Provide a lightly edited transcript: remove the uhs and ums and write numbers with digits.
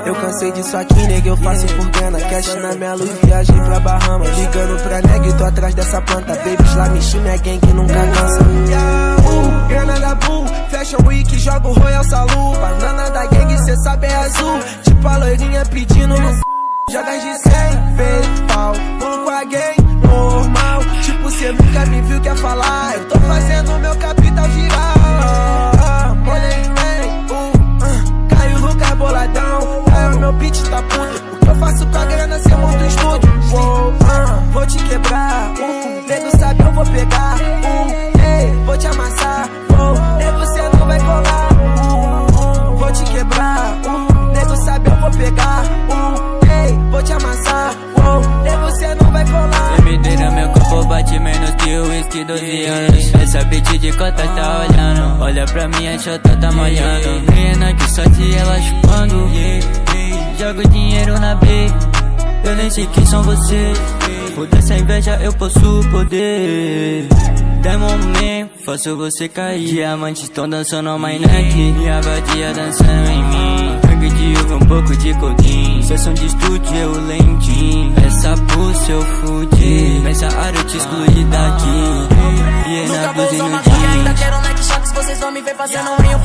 Eu cansei disso aqui, nega, eu faço por grana. Cash na minha luz, viajei pra Bahamas. Ligando pra nega e tô atrás dessa planta. Baby, Slamish, minha gang que nunca cansa. Grana da Bull, Fashion Week, jogo Royal Salu. Banana da gang, cê sabe é azul. Tipo a loirinha pedindo no jogas de 100 vezes pau. Pulo com a gang, normal. Tipo, cê nunca me viu, quer falar. Eu tô fazendo meu capital girar. Caio Lucas boladão. Caio meu beat tá puto. O que eu faço com a grana, cê monta um estúdio. Vou te quebrar. Nego sabe, eu vou pegar. Vou te amassar. Nego cê não vai colar. Vou te quebrar. Nego sabe, eu vou pegar. Vou te amassar, nego cê não vai colar. Bebedeira, meu corpo bate menos que o whisky 12 anos. Essa bitch de cotas tá olhando. Olha pra mim, a chota tá molhando. Menina que só te ela chupando. Jogo dinheiro na B. Eu nem sei quem são vocês. Por dessa inveja eu posso poder. Diamond Man, faço você cair. Diamantes tão dançando ao my neck. Minha vadia dançando em mim. Sangue de uva, um pouco de codeine. Sessão de estúdio, eu lentinho. Essa pulsa eu fudi. Nessa área eu te excluí daqui. E na blusa e no jeans. Ainda quero Nike Shox, vocês vão me ver fazendo em